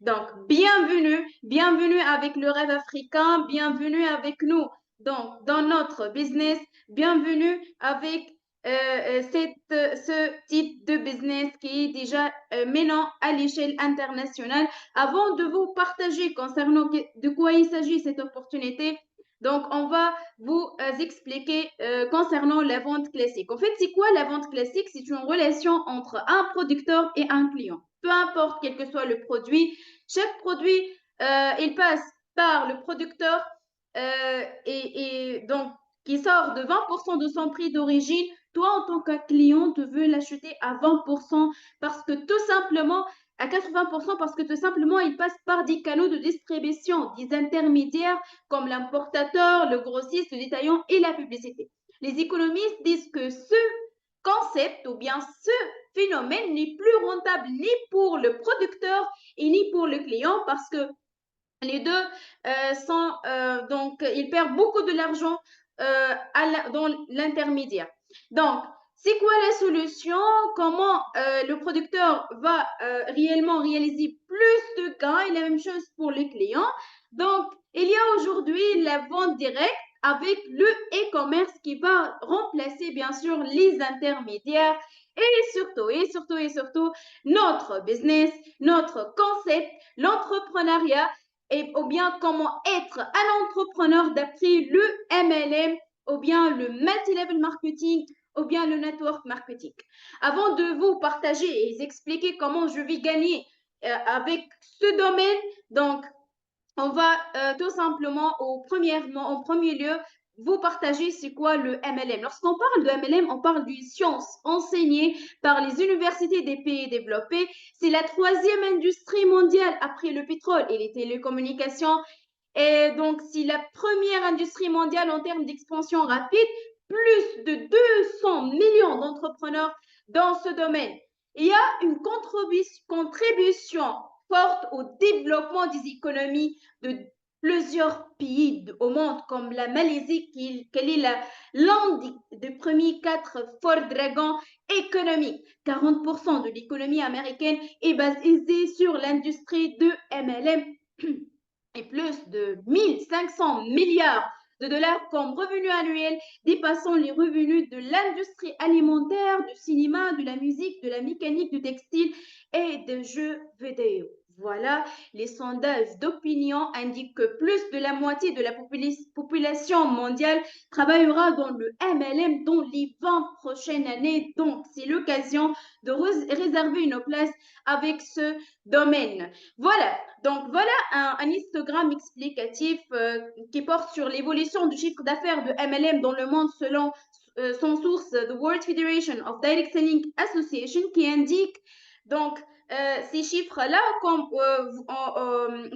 Donc, bienvenue, bienvenue avec le rêve africain, bienvenue avec nous dans notre business, bienvenue avec ce type de business qui est déjà maintenant à l'échelle internationale. Avant de vous partager concernant de quoi il s'agit cette opportunité, donc on va vous expliquer concernant la vente classique. En fait, c'est quoi la vente classique? C'est une relation entre un producteur et un client. Peu importe quel que soit le produit, chaque produit, il passe par le producteur et donc qui sort de 20% de son prix d'origine. Toi, en tant que client, tu veux l'acheter à 20% parce que tout simplement, à 80% parce que tout simplement, il passe par des canaux de distribution, des intermédiaires comme l'importateur, le grossiste, le détaillant et la publicité. Les économistes disent que ce concept ou bien ce phénomène n'est plus rentable ni pour le producteur et ni pour le client parce que les deux sont donc ils perdent beaucoup de l'argent dans l'intermédiaire. Donc, c'est quoi la solution? Comment le producteur va réellement réaliser plus de gains et la même chose pour les clients? Donc, il y a aujourd'hui la vente directe avec le e-commerce qui va remplacer bien sûr les intermédiaires et surtout notre business, notre concept, l'entrepreneuriat et, ou bien comment être un entrepreneur d'après le MLM ou bien le multi-level marketing ou bien le network marketing. Avant de vous partager et expliquer comment je vais gagner avec ce domaine, donc on va tout simplement en premier lieu vous partager c'est quoi le MLM. Lorsqu'on parle de MLM, on parle d'une science enseignée par les universités des pays développés. C'est la troisième industrie mondiale après le pétrole et les télécommunications. Et donc, c'est la première industrie mondiale en termes d'expansion rapide, plus de 200 millions d'entrepreneurs dans ce domaine. Il y a une contribution forte au développement des économies de plusieurs pays au monde, comme la Malaisie, qui est l'un des premiers 4 dragons économiques. 40% de l'économie américaine est basée sur l'industrie de MLM et plus de 1500 milliards de dollars comme revenu annuel, dépassant les revenus de l'industrie alimentaire, du cinéma, de la musique, de la mécanique, du textile et des jeux vidéo. Voilà, les sondages d'opinion indiquent que plus de la moitié de la population mondiale travaillera dans le MLM dans les 20 prochaines années. Donc, c'est l'occasion de réserver une place avec ce domaine. Voilà, donc voilà un histogramme explicatif qui porte sur l'évolution du chiffre d'affaires de MLM dans le monde selon son source, The World Federation of Direct Selling Association, qui indique donc ces chiffres-là, comme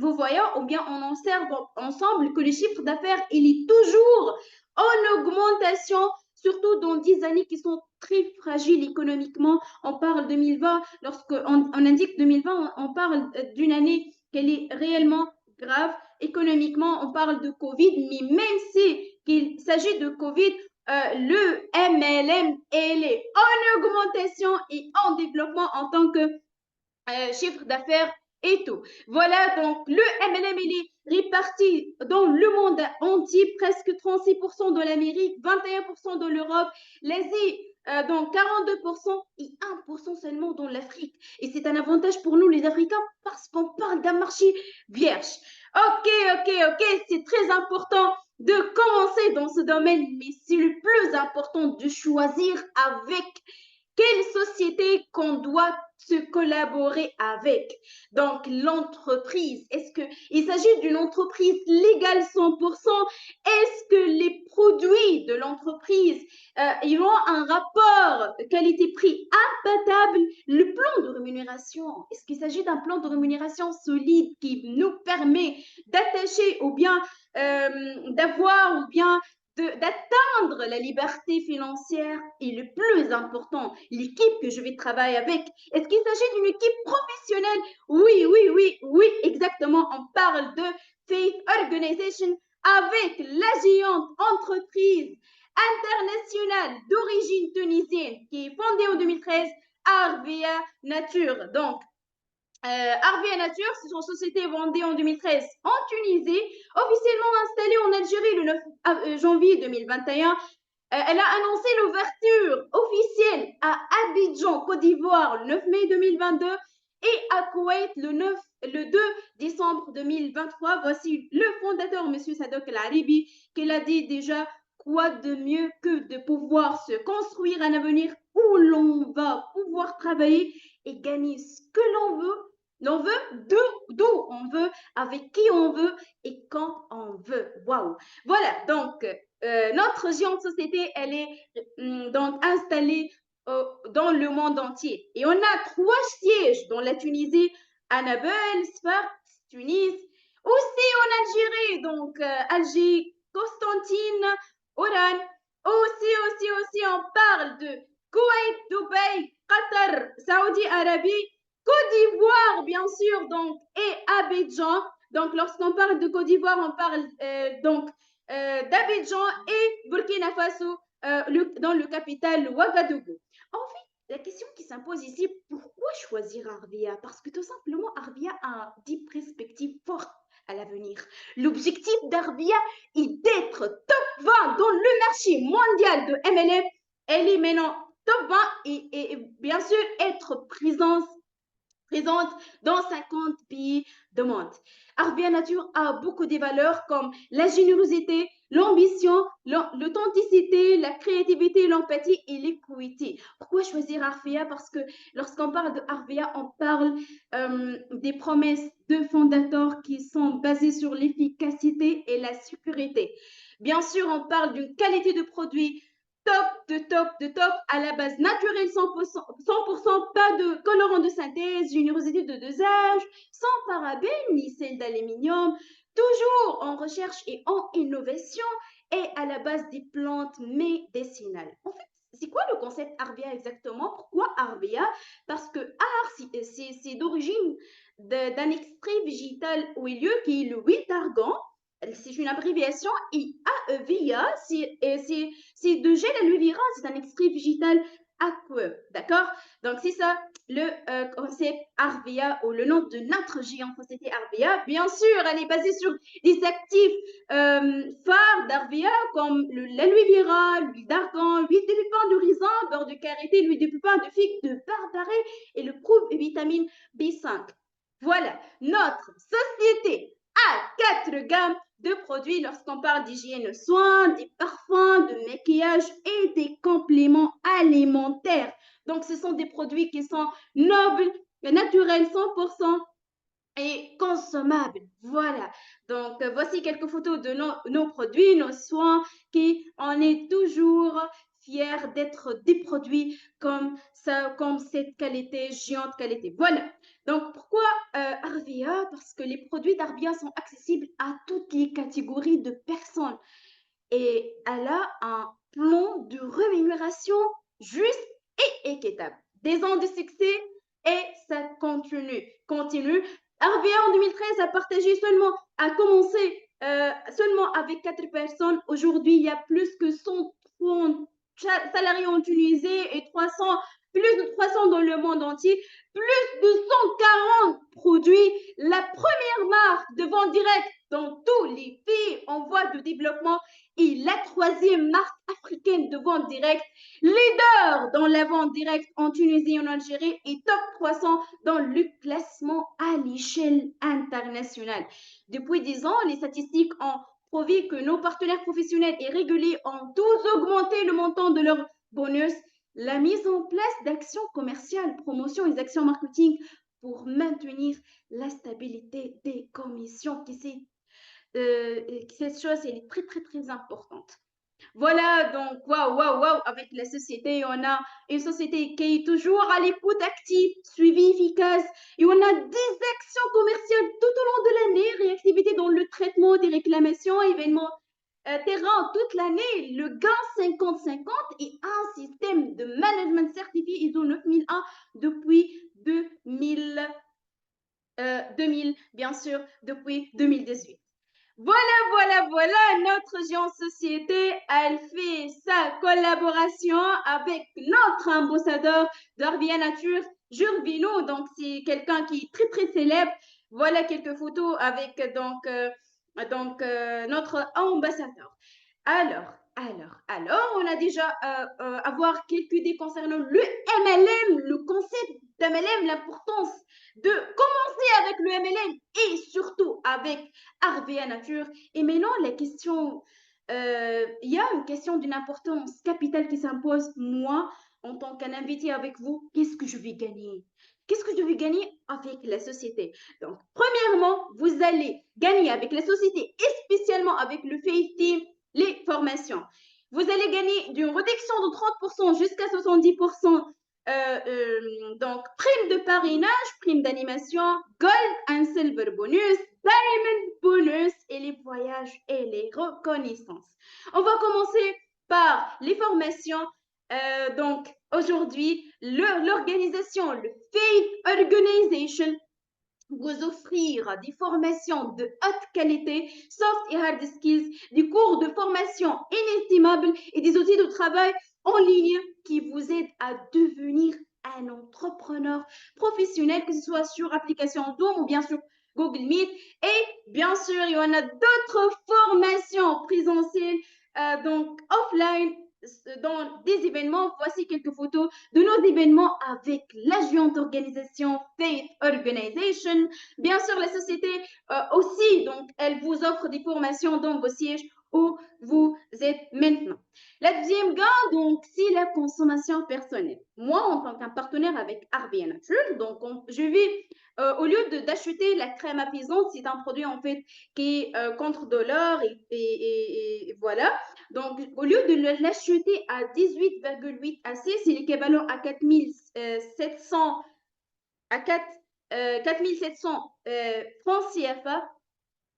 vous voyez, ou bien on observe ensemble que le chiffre d'affaires, il est toujours en augmentation, surtout dans 10 années qui sont très fragiles économiquement. On parle 2020, lorsqu'on indique 2020, on parle d'une année qu'elle est réellement grave. Économiquement, on parle de Covid, mais même si il s'agit de Covid, le MLM, elle est en augmentation et en développement en tant que chiffre d'affaires et tout. Voilà, donc le MLM, il est réparti dans le monde entier, presque 36% dans l'Amérique, 21% dans l'Europe, l'Asie, donc 42% et 1% seulement dans l'Afrique. Et c'est un avantage pour nous, les Africains, parce qu'on parle d'un marché vierge. Ok, c'est très important de commencer dans ce domaine, mais c'est le plus important de choisir avec quelle société qu'on doit se collaborer avec. Donc, l'entreprise, est-ce qu'il s'agit d'une entreprise légale 100%? Est-ce que les produits de l'entreprise, ils ont un rapport qualité-prix imbattable? Le plan de rémunération, est-ce qu'il s'agit d'un plan de rémunération solide qui nous permet d'attacher ou bien d'avoir ou bien d'atteindre la liberté financière et le plus important, l'équipe que je vais travailler avec. Est-ce qu'il s'agit d'une équipe professionnelle? Oui, exactement. On parle de Faith Organization avec la géante entreprise internationale d'origine tunisienne qui est fondée en 2013, Arvia Nature. Donc, Harvia Nature, c'est une société fondée en 2013 en Tunisie, officiellement installée en Algérie le 9 janvier 2021. Elle a annoncé l'ouverture officielle à Abidjan, Côte d'Ivoire, le 9 mai 2022 et à Koweït le 2 décembre 2023. Voici le fondateur, M. Sadok El-Aribi, qui l'a dit déjà, quoi de mieux que de pouvoir se construire un avenir où l'on va pouvoir travailler et gagner ce que l'on veut. L'on veut d'où on veut, avec qui on veut et quand on veut. Waouh! Voilà, donc notre géante société, elle est donc installée dans le monde entier. Et on a 3 sièges dans la Tunisie, Annabelle, Sfax, Tunis, aussi en Algérie, donc Alger, Constantine, Oran. Aussi, on parle de Koweït, Dubaï, Qatar, Saoudi Arabie, Côte d'Ivoire, bien sûr, donc, et Abidjan. Donc, lorsqu'on parle de Côte d'Ivoire, on parle d'Abidjan et Burkina Faso dans le capital Ouagadougou. En fait, la question qui s'impose ici, pourquoi choisir Arvia? Parce que tout simplement, Arvia a des perspectives fortes à l'avenir. L'objectif d'Arvia est d'être top 20 dans le marché mondial de MLM. Elle est maintenant top 20 et bien sûr être présente dans 50 pays du monde. Arvia Nature a beaucoup de valeurs comme la générosité, l'ambition, l'authenticité, la créativité, l'empathie et l'équité. Pourquoi choisir Arvia? Parce que lorsqu'on parle de Arvia, on parle des promesses de fondateurs qui sont basées sur l'efficacité et la sécurité. Bien sûr, on parle d'une qualité de produit top, à la base naturelle, 100%, pas de colorant de synthèse, générosité de dosage, sans parabènes ni sel d'aluminium, toujours en recherche et en innovation et à la base des plantes médicinales. En fait, c'est quoi le concept Arvia exactement? Pourquoi Arvia? Parce que c'est d'origine d'un extrait végétal huileux qui est le huile d'argan. C'est une abréviation IAEVIA, c'est de gel aloe vera, c'est un extrait végétal aqueux, d'accord? Donc c'est ça le concept Arvia ou le nom de notre géante société Arvia. Bien sûr, elle est basée sur des actifs phares d'Arvia comme l'aloe vera, l'huile d'argan, l'huile de pépin de raisin, beurre de karité, l'huile de pépin de figue de barbarie et le vitamine B5. Voilà, notre société a 4 gammes de produits lorsqu'on parle d'hygiène soins, des parfums, de maquillage et des compléments alimentaires. Donc, ce sont des produits qui sont nobles, naturels, 100% et consommables. Voilà. Donc, voici quelques photos de nos produits, nos soins, qui on est toujours fiers d'être des produits comme ça, comme cette qualité, géante qualité. Voilà. Donc, pourquoi Arvia? Parce que les produits d'Arvia sont accessibles à toutes les catégories de personnes et elle a un plan de rémunération juste et équitable. Des ans de succès et ça continue. Arvia en 2013 a commencé seulement avec 4 personnes. Aujourd'hui, il y a plus que 130 salariés en Tunisie et plus de 300 dans le monde entier, plus de 140 produits. La première marque de vente directe dans tous les pays en voie de développement et la 3e marque africaine de vente directe, leader dans la vente directe en Tunisie et en Algérie et top 300 dans le classement à l'échelle internationale. Depuis 10 ans, les statistiques ont prouvé que nos partenaires professionnels et réguliers ont tous augmenté le montant de leur bonus. La mise en place d'actions commerciales, promotion et actions marketing pour maintenir la stabilité des commissions cette chose, elle est très importante. Voilà, donc, waouh, avec la société, on a une société qui est toujours à l'écoute active, suivi efficace, et on a des actions commerciales tout au long de l'année, réactivité dans le traitement des réclamations, événements terrain toute l'année, le gain 50-50 et un système de management certifié ISO 9001 depuis 2000, bien sûr, depuis 2018. Voilà, notre géante société, elle fait sa collaboration avec notre ambassadeur d'Arvia Nature Jules Vino, donc c'est quelqu'un qui est très très célèbre. Voilà quelques photos avec notre ambassadeur. Alors, on a déjà avoir quelques idées concernant le MLM, le concept d'MLM, l'importance de commencer avec le MLM et surtout avec RVA Nature. Et maintenant, il y a une question d'une importance capitale qui s'impose. Moi, en tant qu'un invité avec vous, qu'est-ce que je vais gagner? Qu'est-ce que je vais gagner avec la société? Donc, premièrement, vous allez gagner avec la société et spécialement avec le Faith Team les formations. Vous allez gagner d'une réduction de 30% jusqu'à 70%. Donc, prime de parrainage, prime d'animation, gold and silver bonus, diamond bonus et les voyages et les reconnaissances. On va commencer par les formations. Donc, aujourd'hui, l'organisation, le Faith Organization, vous offrir des formations de haute qualité, soft et hard skills, des cours de formation inestimables et des outils de travail en ligne qui vous aident à devenir un entrepreneur professionnel, que ce soit sur application Zoom ou bien sur Google Meet. Et bien sûr, il y en a d'autres formations présentielles, donc offline, dans des événements. Voici quelques photos de nos événements avec l'agente organisation Faith Organization. Bien sûr, la société aussi, donc, elle vous offre des formations dans vos sièges où vous êtes maintenant. La deuxième gamme, donc, c'est la consommation personnelle. Moi, en tant qu'un partenaire avec RBA Nature, donc, je vais, au lieu d'acheter la crème apaisante, c'est un produit, en fait, qui est contre douleur et voilà. Donc, au lieu de l'acheter à 18,8 AC, c'est l'équivalent à 4700 francs CFA.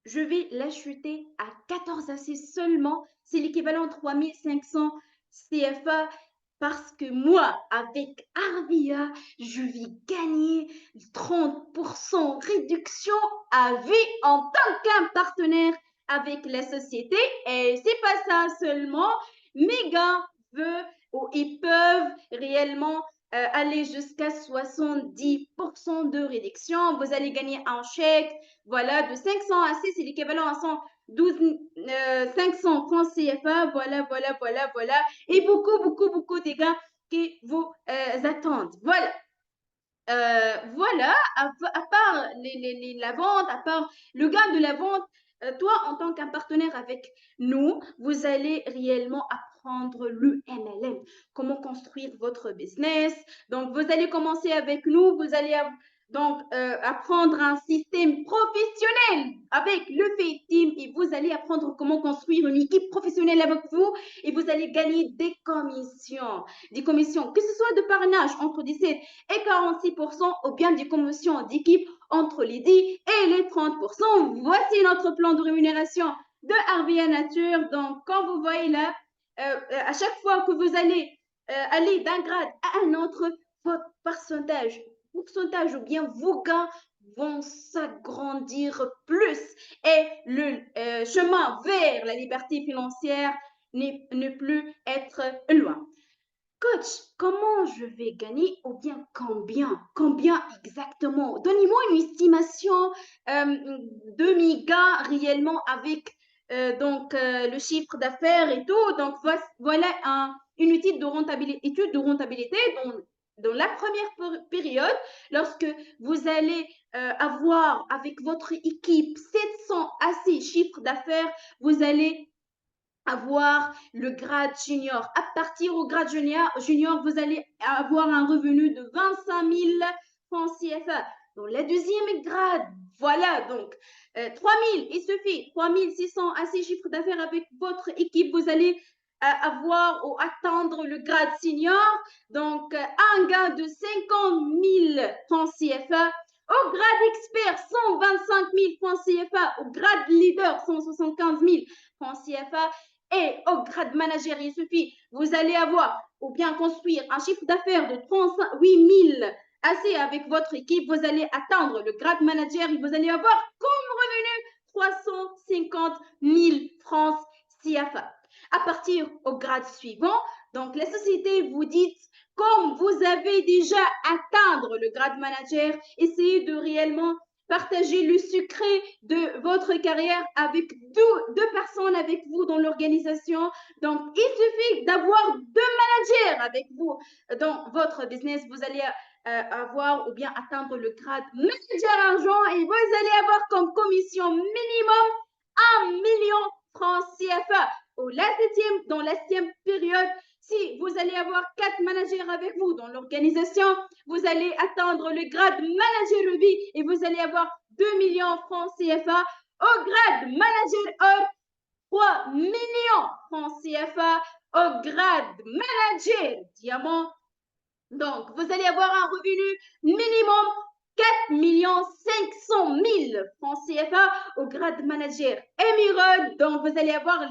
Je vais l'acheter à 14 AC seulement. C'est l'équivalent de 3500 CFA parce que moi, avec Arvia, je vais gagner 30% réduction à vie en tant qu'un partenaire avec la société. Et c'est pas ça seulement. Mes gars veulent ou ils peuvent réellement aller jusqu'à 70% de réduction. Vous allez gagner un chèque, voilà, de 500 AC, c'est l'équivalent à 112 500 francs CFA. Voilà. Et beaucoup de gains qui vous attendent. Voilà, à part la vente, à part le gain de la vente, toi, en tant qu'un partenaire avec nous, vous allez réellement apprendre le MLM, comment construire votre business. Donc, vous allez commencer avec nous, vous allez donc apprendre un système professionnel avec le Faith Team et vous allez apprendre comment construire une équipe professionnelle avec vous et vous allez gagner des commissions, que ce soit de parrainage entre 17 et 46% ou bien des commissions d'équipe entre les 10 et les 30%. Voici notre plan de rémunération de RVA Nature. Donc, quand vous voyez là, à chaque fois que vous allez aller d'un grade à un autre, votre pourcentage ou bien vos gains vont s'agrandir plus et le chemin vers la liberté financière ne plus être loin. Coach, comment je vais gagner ou bien combien? Combien exactement? Donnez-moi une estimation de mes gains réellement avec le chiffre d'affaires et tout. Donc, voilà une étude de rentabilité dans la première période, lorsque vous allez avoir avec votre équipe 700 assez chiffres d'affaires, vous allez avoir le grade junior. À partir au grade junior, vous allez avoir un revenu de 25 000 francs CFA. Dans la deuxième grade, voilà, donc 3 000, il suffit, 3 600 à 6 chiffres d'affaires avec votre équipe, vous allez avoir ou atteindre le grade senior, donc un gain de 50 000 francs CFA. Au grade expert, 125 000 francs CFA. Au grade leader, 175 000 francs CFA. Et au grade manager, il suffit, vous allez avoir ou bien construire un chiffre d'affaires de 38 000 assez avec votre équipe, vous allez atteindre le grade manager et vous allez avoir comme revenu 350 000 francs CFA. À partir au grade suivant, donc la société vous dit comme vous avez déjà atteindre le grade manager, essayez de réellement partager le secret de votre carrière avec deux personnes avec vous dans l'organisation. Donc, il suffit d'avoir deux managers avec vous dans votre business. Vous allez avoir ou bien atteindre le grade manager argent et vous allez avoir comme commission minimum 1 million francs CFA. Dans la 7e période, si vous allez avoir 4 managers avec vous dans l'organisation, vous allez atteindre le grade manager Ruby et vous allez avoir 2 millions francs CFA. Au grade manager or, 3 millions francs CFA. Au grade manager diamant, donc vous allez avoir un revenu minimum 4 500 000 francs CFA. Au grade manager émeraude, donc vous allez avoir 8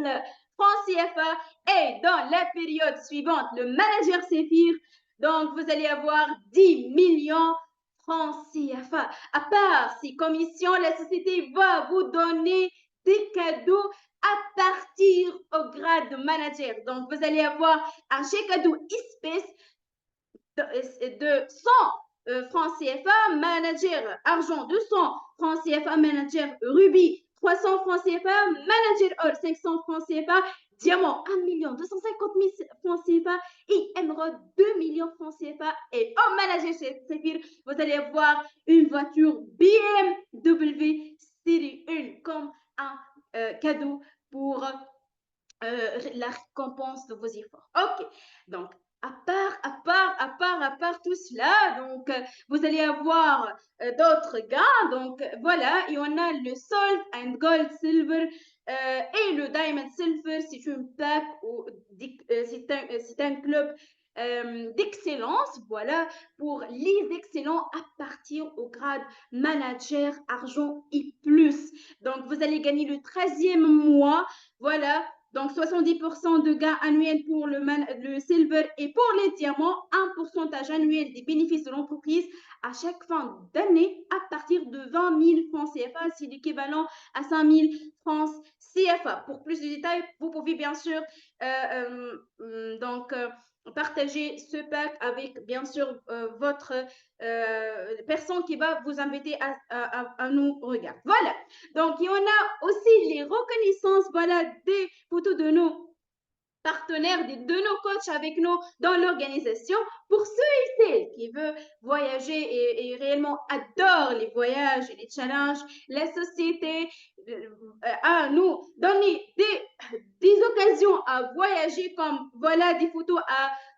000 francs CFA. Et dans la période suivante, le manager Séphir, donc vous allez avoir 10 millions francs CFA. À part ces commissions, la société va vous donner des cadeaux à partir au grade manager. Donc, vous allez avoir un chèque cadeau espèce de 100 francs CFA, manager argent 200 francs CFA, manager rubis 300 francs CFA, manager or 500 francs CFA, diamant 1 250 000 francs CFA et émeraude 2 millions francs CFA. Et au manager chez Séphir, vous allez avoir une voiture BMW série 1 comme un cadeau pour la récompense de vos efforts. Ok, donc à part tout cela, donc vous allez avoir d'autres gains. Donc voilà, et on a le Salt and Gold Silver et le Diamond Silver. C'est une pack, c'est un club d'excellence, voilà, pour les excellents à partir au grade manager argent et plus. Donc vous allez gagner le 13e mois, voilà. Donc, 70% de gains annuels pour le silver et pour les diamants, un pourcentage annuel des bénéfices de l'entreprise à chaque fin d'année à partir de 20 000 francs CFA, c'est l'équivalent à 5 000 francs CFA. Pour plus de détails, vous pouvez bien sûr partager ce pack avec bien sûr votre personne qui va vous inviter à nous regarder. Voilà. Donc, il y en a aussi les reconnaissances, voilà, des photos de nos partenaires, de nos coachs avec nous dans l'organisation. Pour ceux et celles qui veulent voyager et réellement adorent les voyages et les challenges, la société a nous donné des occasions à voyager comme voilà des photos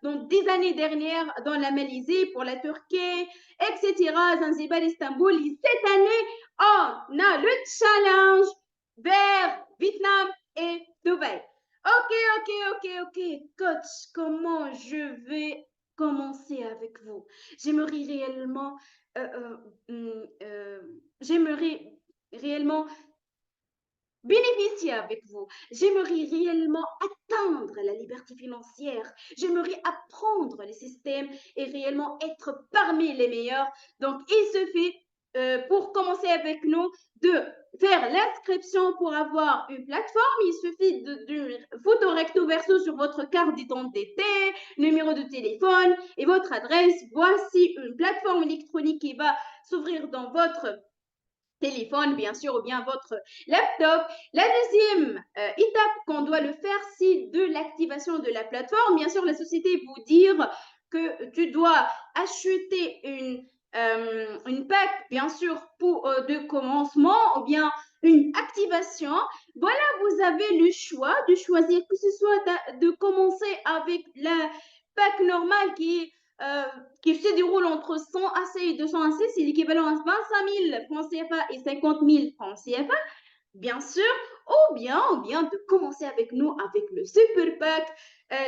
dans 10 années dernières dans la Malaisie, pour la Turquie, etc., Zanzibar, Istanbul. Et cette année, on a le challenge vers Vietnam et Dubaï. Ok, coach, comment je vais commencer avec vous? J'aimerais réellement, j'aimerais réellement bénéficier avec vous. J'aimerais réellement atteindre la liberté financière. J'aimerais apprendre les systèmes et réellement être parmi les meilleurs. Donc, il suffit, pour commencer avec nous, de faire l'inscription pour avoir une plateforme. Il suffit de photo recto verso sur votre carte d'identité, numéro de téléphone et votre adresse. Voici une plateforme électronique qui va s'ouvrir dans votre téléphone, bien sûr, ou bien votre laptop. La deuxième étape qu'on doit le faire, c'est de l'activation de la plateforme. Bien sûr, la société vous dire que tu dois acheter une pack, bien sûr, pour de commencement ou bien une activation. Voilà, vous avez le choix de choisir que ce soit de commencer avec la pack normale qui se déroule entre 100 AC et 200 AC, c'est l'équivalent à 25 000 francs CFA et 50 000 francs CFA, bien sûr, ou bien de commencer avec nous avec le Super Pack,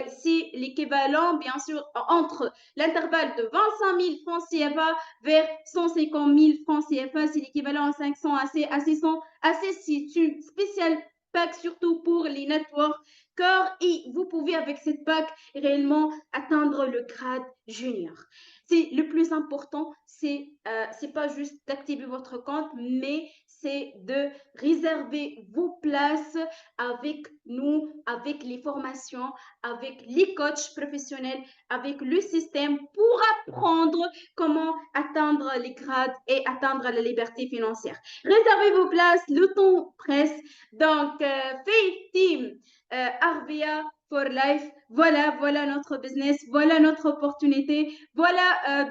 c'est l'équivalent, bien sûr, entre l'intervalle de 25 000 francs CFA vers 150 000 francs CFA, c'est l'équivalent à 500 AC, à 600 AC, c'est une spéciale pack surtout pour les networks, car et vous pouvez avec cette pack réellement atteindre le grade junior. C'est le plus important, c'est pas juste d'activer votre compte, mais c'est de réserver vos places avec nous, avec les formations, avec les coachs professionnels, avec le système pour apprendre comment atteindre les grades et atteindre la liberté financière. Réservez vos places, le temps presse. Donc, Faith Team, Arvia for Life, voilà notre business, voilà notre opportunité, voilà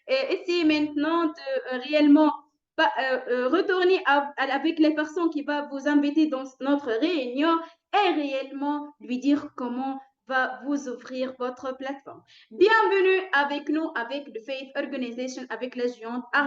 essayez maintenant de réellement retourner avec les personnes qui vont vous inviter dans notre réunion et réellement lui dire comment va vous ouvrir votre plateforme. Bienvenue avec nous, avec The Faith Organization, avec la géante Arvia.